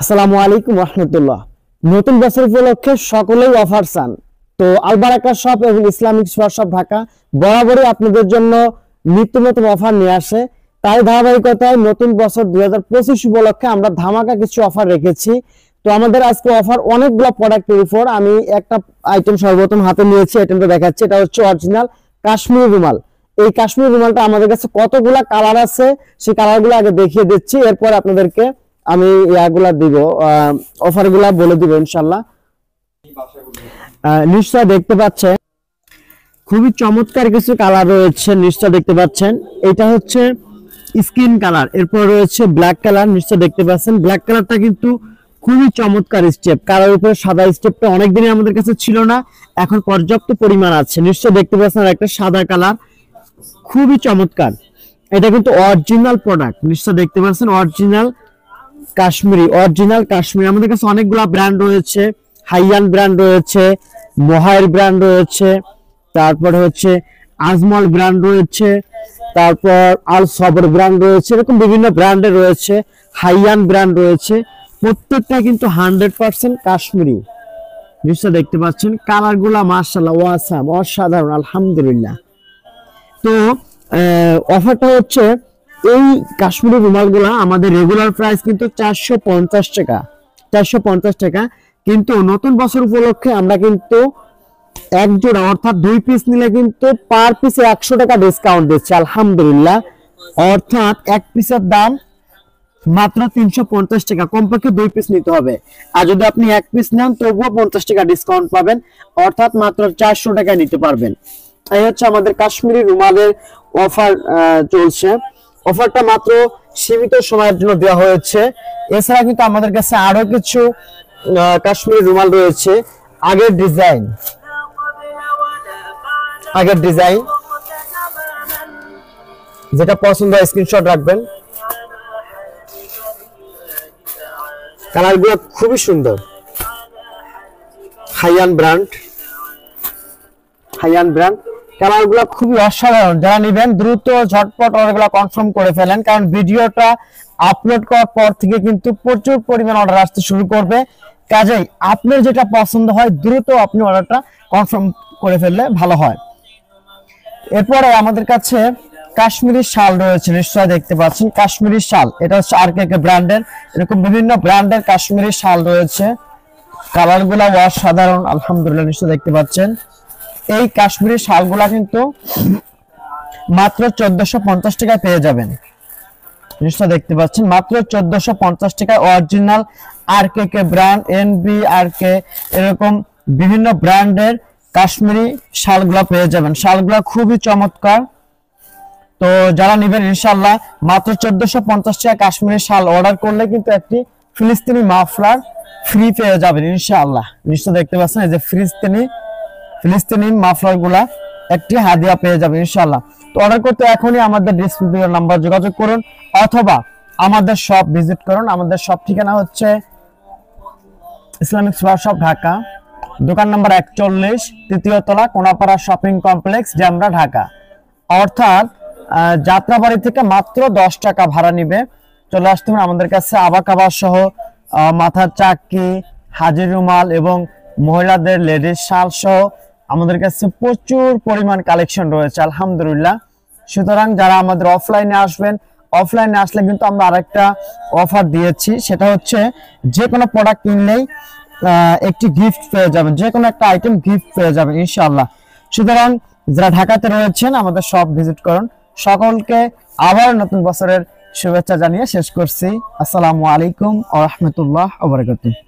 আসসালামু আলাইকুম রহমতুল্লাহ। নতুন বছর উপলক্ষে সকলেই অফার চান, তো আলবারাকা শপ এবং ইসলামিক সুপার শপ ঢাকা বরাবরই আপনাদের জন্য নিত্য নতুন অফার নিয়ে আসে। তাই ধারাবাহিকতায় নতুন বছর 2025 উপলক্ষে আমরা ধামাকা কিছু অফার রেখেছি। তো আমাদের আজকে অফার অনেকগুলো প্রোডাক্টের উপর। আমি একটা আইটেম সর্বপ্রথম হাতে নিয়েছি, আইটেমটা দেখাচ্ছি। এটা হচ্ছে অরিজিনাল কাশ্মীরি রুমাল। এই কাশ্মীরি রুমালটা আমাদের কাছে কতগুলা কালার আছে সেই কালারগুলো আগে দেখিয়ে দিচ্ছি, এরপর আপনাদেরকে আমি ইয়াগুলা দিব, অফারগুলা বলে দিব ইনশাআল্লাহ। নিশ্চয় দেখতে পাচ্ছেন খুবই চমৎকার কিছু কালার রয়েছে, নিশ্চয় দেখতে পাচ্ছেন। এটা হচ্ছে স্কিন কালার, এরপর রয়েছে ব্ল্যাক কালার, নিশ্চয় দেখতে পাচ্ছেন। ব্ল্যাক কালারটা কিন্তু খুবই চমৎকার স্টেপ, কালার উপরে সাদা স্টেপটা অনেকদিনই আমাদের কাছে ছিল না, এখন পর্যাপ্ত পরিমাণ আছে। নিশ্চয় দেখতে পাচ্ছেন একটা সাদা কালার, খুবই চমৎকার। এটা কিন্তু অরিজিনাল প্রোডাক্ট, নিশ্চয় দেখতে পাচ্ছেন অরিজিনাল কাশ্মীরি। আমাদের কাছে অনেকগুলা ব্র্যান্ড রয়েছে, হাইয়ান ব্র্যান্ড রয়েছে, মোহাইর ব্র্যান্ড রয়েছে, তারপর হচ্ছে আজমল ব্র্যান্ড রয়েছে, তারপর আল সবর ব্র্যান্ড রয়েছে, এরকম বিভিন্ন ব্র্যান্ডের রয়েছে, হাইয়ান ব্র্যান্ড রয়েছে। প্রত্যেকটা কিন্তু 100% কাশ্মীরি। নিশ্চয় দেখতে পাচ্ছেন কালারগুলা মাশাআল্লাহ ওয়াসাম, অসাধারণ, আলহামদুলিল্লাহ। তো অফারটা হচ্ছে এই কাশ্মীরি রুমালগুলা আমাদের রেগুলার প্রাইস কিন্তু 450 টাকা, কিন্তু নতুন বছর উপলক্ষে আমরা কিন্তু এক জোড়া অর্থাৎ 2 পিস নিলে কিন্তু পার পিসে 100 টাকা ডিসকাউন্ট দিচ্ছি আলহামদুলিল্লাহ। অর্থাৎ এক পিসের দাম মাত্র 350 টাকা, কমপক্ষে 2 পিস নিতে হবে। আর যদি আপনি এক পিস নেন তবুও 50 টাকা ডিসকাউন্ট পাবেন, অর্থাৎ মাত্র 400 টাকায় নিতে পারবেন। এই হচ্ছে আমাদের কাশ্মীরি রুমালের অফার চলছে। অফারটা মাত্র সীমিত সময়ের জন্য দেওয়া হয়েছে। এছাড়া কিন্তু আমাদের কাছে আরো কিছু কাশ্মীরি রুমাল রয়েছে। আগের ডিজাইন যেটা পছন্দ হয় স্ক্রিনশট রাখবেন। কালারগুলো খুবই সুন্দর, হাইয়ান ব্র্যান্ড কালারগুলো খুবই অসাধারণ। যারা নেবেন দ্রুত ঝটপট অর্ডারগুলো কনফার্ম করে ফেলেন, কারণ ভিডিওটা আপলোড করার পর থেকে কিন্তু প্রচুর পরিমাণ অর্ডার আসতে শুরু করবে। কাজেই আপনার যেটা পছন্দ হয় দ্রুত আপনি অর্ডারটা কনফার্ম করে ফেললে ভালো হয়। এরপরে আমাদের কাছে কাশ্মীরি শাল রয়েছে, নিশ্চয় দেখতে পাচ্ছেন কাশ্মীরি শাল। এটা হচ্ছে আরকেকে ব্র্যান্ডের, এরকম বিভিন্ন ব্র্যান্ডের কাশ্মীরি শাল রয়েছে। কালারগুলো অসাধারণ, আলহামদুলিল্লাহ। নিশ্চয় দেখতে পাচ্ছেন এই কাশ্মীরি শালগুলা কিন্তু মাত্র 1450 টাকায় পেয়ে যাবেন। নিশ্চয় দেখতে পাচ্ছেন মাত্র 1450 টাকায় অরিজিনাল আরকেকে ব্র্যান্ড, এনবি আরকে, এরকম বিভিন্ন ব্র্যান্ডের কাশ্মীরি শালগুলা পেয়ে যাবেন। শালগুলা খুবই চমৎকার। তো যারা নেবেন ইনশাআল্লাহ মাত্র 1450 টাকা কাশ্মীরি শাল অর্ডার করলে কিন্তু একটি ফিলিস্তিনি মাফলার ফ্রি পেয়ে যাবেন ইনশাআল্লাহ। নিশ্চয় দেখতে পাচ্ছেন এই যে ফিলিস্তিনি মাফলার গুলা একটি হাদিয়া পেয়ে যাবেন ইনশাআল্লাহ। তো অর্ডার করতে এখনই আমাদের ডিসক্রিপশন নাম্বার যোগাযোগ করুন অথবা আমাদের শপ ভিজিট করুন। আমাদের শপ ঠিকানা হচ্ছে ইসলামিক সুপার শপ ঢাকা, দোকান নাম্বার 41, তৃতীয় তলা, কোনাপাড়া শপিং কমপ্লেক্স, জামরা, ঢাকা। অর্থাৎ যাত্রাবাড়ি থেকে মাত্র 10 টাকা ভাড়া নিবে। চলে আসতে হবে আমাদের কাছে আবাকাবা সহ মাথার চাকি, হাজির রুমাল এবং মহিলাদের লেডিস শাল সহ আমাদের কাছে প্রচুর পরিমাণ কালেকশন রয়েছে আলহামদুলিল্লাহ। সুতরাং যারা আমাদের অফলাইনে আসবেন, অফলাইনে আসলে কিন্তু আমরা আরেকটা অফার দিয়েছি, সেটা হচ্ছে যে কোনো প্রোডাক্ট কিনলেই একটি গিফট পেয়ে যাবেন, যে কোনো একটা আইটেম গিফট পেয়ে যাবেন ইনশাআল্লাহ। সুতরাং যারা ঢাকাতে রয়েছেন আমাদের শপ ভিজিট করুন। সকলকে আবার নতুন বছরের শুভেচ্ছা জানিয়ে শেষ করছি। আসসালামু আলাইকুম ওয়া রাহমাতুল্লাহি ওয়া বারাকাতুহু।